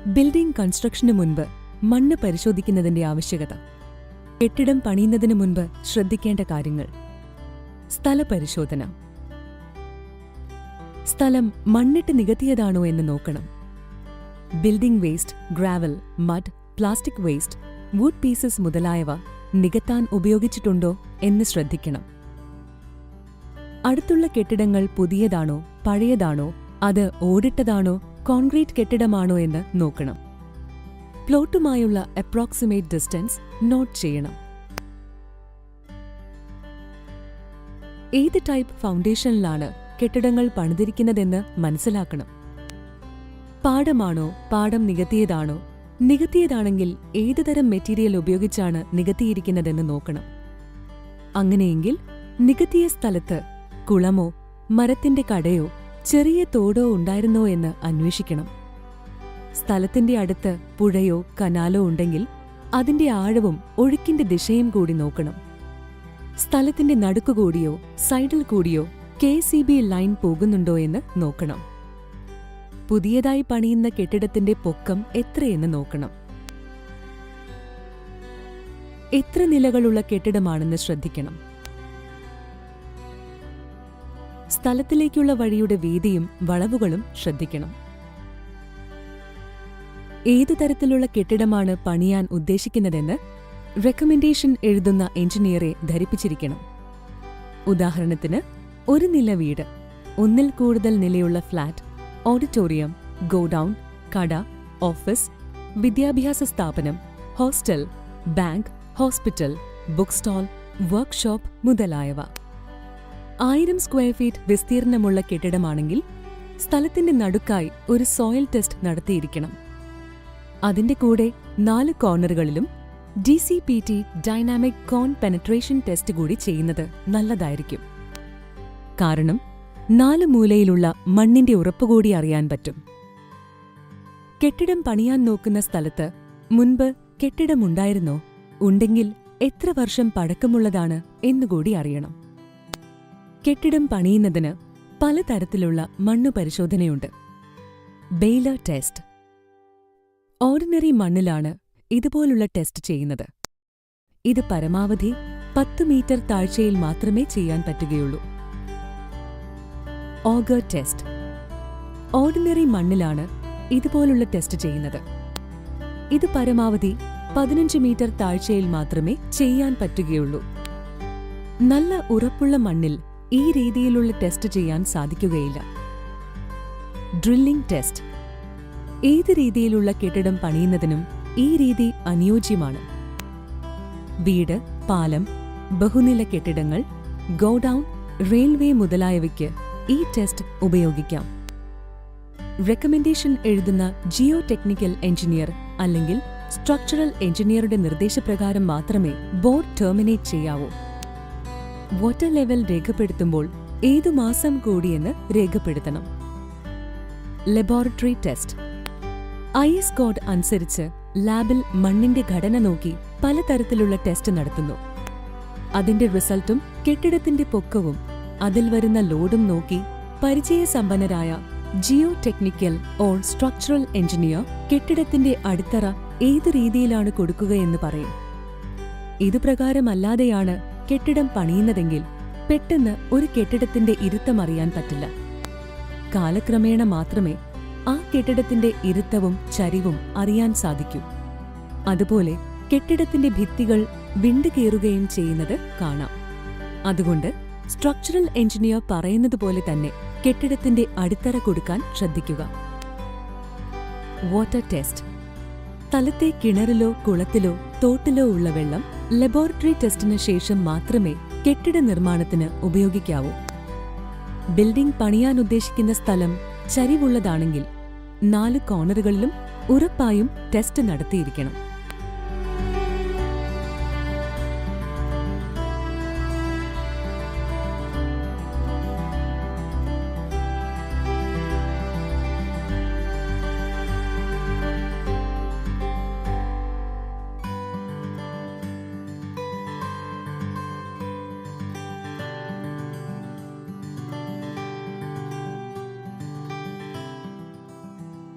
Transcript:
Building കൺസ്ട്രക്ഷന് മുൻപ് മണ്ണ് പരിശോധിക്കുന്നതിന്റെ ആവശ്യകത. കെട്ടിടം പണിയുന്നതിന് മുൻപ് ശ്രദ്ധിക്കേണ്ട കാര്യങ്ങൾ. സ്ഥലപരിശോധന. സ്ഥലം മണ്ണിട്ട് നികത്തിയതാണോ എന്ന് നോക്കണം. Building waste, gravel, mud, plastic waste, wood pieces മുതലായവ നികത്താൻ ഉപയോഗിച്ചിട്ടുണ്ടോ എന്ന് ശ്രദ്ധിക്കണം. അടുത്തുള്ള കെട്ടിടങ്ങൾ പുതിയതാണോ പഴയതാണോ, അത് ഓടിട്ടതാണോ കോൺക്രീറ്റ് കെട്ടിടമാണോ എന്ന് നോക്കണം. പ്ലോട്ടുമായുള്ള അപ്രോക്സിമേറ്റ് ഡിസ്റ്റൻസ് നോട്ട് ചെയ്യണം. ഏത് ടൈപ്പ് ഫൗണ്ടേഷനിലാണ് കെട്ടിടങ്ങൾ പണിതിരിക്കുന്നതെന്ന് മനസ്സിലാക്കണം. പാടമാണോ, പാടം നികത്തിയതാണോ, നികത്തിയതാണെങ്കിൽ ഏതുതരം മെറ്റീരിയൽ ഉപയോഗിച്ചാണ് നികത്തിയിരിക്കുന്നതെന്ന് നോക്കണം. അങ്ങനെയെങ്കിൽ നികത്തിയ സ്ഥലത്ത് കുളമോ മരത്തിന്റെ കടയോ ചെറിയ തോടോ ഉണ്ടായിരുന്നോ എന്ന് അന്വേഷിക്കണം. സ്ഥലത്തിന്റെ അടുത്ത് പുഴയോ കനാലോ ഉണ്ടെങ്കിൽ അതിന്റെ ആഴവും ഒഴുക്കിന്റെ ദിശയും കൂടി നോക്കണം. സ്ഥലത്തിന്റെ നടുക്കുകൂടിയോ സൈഡിൽ കൂടിയോ KCB ലൈൻ പോകുന്നുണ്ടോ എന്ന് നോക്കണം. പുതിയതായി പണിയുന്ന കെട്ടിടത്തിന്റെ പൊക്കം എത്രയെന്ന് നോക്കണം. എത്ര നിലകളുള്ള കെട്ടിടമാണെന്ന് ശ്രദ്ധിക്കണം. സ്ഥലത്തിലേക്കുള്ള വഴിയുടെ വീതിയും വളവുകളും ശ്രദ്ധിക്കണം. ഏതു തരത്തിലുള്ള കെട്ടിടമാണ് പണിയാൻ ഉദ്ദേശിക്കുന്നതെന്ന് റെക്കമെൻഡേഷൻ എഴുതുന്ന എഞ്ചിനീയറെ ധരിപ്പിച്ചിരിക്കണം. ഉദാഹരണത്തിന്, ഒരു നില വീട്, ഒന്നിൽ കൂടുതൽ നിലയുള്ള ഫ്ളാറ്റ്, ഓഡിറ്റോറിയം, ഗോഡൌൺ, കട, ഓഫീസ്, വിദ്യാഭ്യാസ സ്ഥാപനം, hostel, bank, hospital, book stall, workshop മുതലായവ. 1000 സ്ക്വയർ ഫീറ്റ് വിസ്തീർണമുള്ള കെട്ടിടമാണെങ്കിൽ സ്ഥലത്തിന്റെ നടുക്കായി ഒരു സോയിൽ ടെസ്റ്റ് നടത്തിയിരിക്കണം. അതിന്റെ കൂടെ 4 കോർണറുകളിലും DCPT ഡൈനാമിക് കോൺ പെനട്രേഷൻ ടെസ്റ്റ് കൂടി ചെയ്യുന്നത് നല്ലതായിരിക്കും. കാരണം 4 മൂലയിലുള്ള മണ്ണിന്റെ ഉറപ്പുകൂടി അറിയാൻ പറ്റും. കെട്ടിടം പണിയാൻ നോക്കുന്ന സ്ഥലത്ത് മുൻപ് കെട്ടിടമുണ്ടായിരുന്നോ, ഉണ്ടെങ്കിൽ എത്ര വർഷം പഴക്കമുള്ളതാണ് എന്നുകൂടി അറിയണം. കെട്ടിടം പണിയുന്നതിന് പലതരത്തിലുള്ള മണ്ണു പരിശോധനയുണ്ട്. Bailor test. ഓർഡിനറി മണ്ണിലാണ് ഇതുപോലുള്ള ടെസ്റ്റ് ചെയ്യുന്നത്. ഇത് പരമാവധി 10 മീറ്റർ താഴ്ചയിൽ മാത്രമേ ചെയ്യാൻ പറ്റുകയുള്ളൂ. Auger test. ഓർഡിനറി മണ്ണിലാണ് ഇതുപോലുള്ള ടെസ്റ്റ് ചെയ്യുന്നത്. ഇത് പരമാവധി 15 മീറ്റർ താഴ്ചയിൽ മാത്രമേ ചെയ്യാൻ പറ്റുകയുള്ളൂ. നല്ല ഉറപ്പുള്ള മണ്ണിൽ ഈ രീതിയിലുള്ള ടെസ്റ്റ് ചെയ്യാൻ സാധിക്കുകയില്ല. Drilling test. ഏത് രീതിയിലുള്ള കെട്ടിടം പണിയുന്നതിനും ഈ രീതി അനുയോജ്യമാണ്. വീട്, പാലം, ബഹുനില കെട്ടിടങ്ങൾ, ഗോഡൌൺ, റെയിൽവേ മുതലായവയ്ക്ക് ഈ ടെസ്റ്റ് ഉപയോഗിക്കാം. റെക്കമെൻഡേഷൻ എഴുതുന്ന ജിയോ ടെക്നിക്കൽ എഞ്ചിനീയർ അല്ലെങ്കിൽ സ്ട്രക്ചറൽ എഞ്ചിനീയറുടെ നിർദ്ദേശപ്രകാരം മാത്രമേ ബോർഡ് ടെർമിനേറ്റ് ചെയ്യാവൂ. വാട്ടർ ലെവൽ രേഖപ്പെടുത്തുമ്പോൾ ഏതു മാസം കൂടിയെന്ന് രേഖപ്പെടുത്തണം. Laboratory test. IS കോഡ് അനുസരിച്ച് ലാബിൽ മണ്ണിന്റെ ഘടന നോക്കി പലതരത്തിലുള്ള ടെസ്റ്റ് നടത്തുന്നു. അതിന്റെ റിസൾട്ടും കെട്ടിടത്തിന്റെ പൊക്കവും അതിൽ വരുന്ന ലോഡും നോക്കി പരിചയസമ്പന്നരായ Jio technical or structural engineer കെട്ടിടത്തിന്റെ അടിത്തറ ഏതു രീതിയിലാണ് കൊടുക്കുകയെന്ന് പറയും. ഇതുപ്രകാരമല്ലാതെയാണ് കെട്ടിടം പണിയുന്നതെങ്കിൽ പെട്ടെന്ന് ഒരു കെട്ടിടത്തിന്റെ ഇരുത്തം അറിയാൻ പറ്റില്ല. കാലക്രമേണ മാത്രമേ ആ കെട്ടിടത്തിന്റെ ഇരുത്തവും ചരിവും അറിയാൻ സാധിക്കൂ. അതുപോലെ കെട്ടിടത്തിന്റെ ഭിത്തികൾ വിണ്ടുകീറുകയും ചെയ്യുന്നത് കാണാം. അതുകൊണ്ട് സ്ട്രക്ചറൽ എഞ്ചിനീയർ പറയുന്നതുപോലെ തന്നെ കെട്ടിടത്തിന്റെ അടിത്തറ കൊടുക്കാൻ ശ്രദ്ധിക്കുക. Water test. സ്ഥലത്തെ കിണറിലോ കുളത്തിലോ തോട്ടിലോ ഉള്ള വെള്ളം ലബോറട്ടറി ടെസ്റ്റിന് ശേഷം മാത്രമേ കെട്ടിട നിർമ്മാണത്തിന് ഉപയോഗിക്കാവൂ. ബിൽഡിംഗ് പണിയാനുദ്ദേശിക്കുന്ന സ്ഥലം ചരിവുള്ളതാണെങ്കിൽ 4 കോർണറുകളിലും ഉറപ്പായും ടെസ്റ്റ് നടത്തിയിരിക്കണം.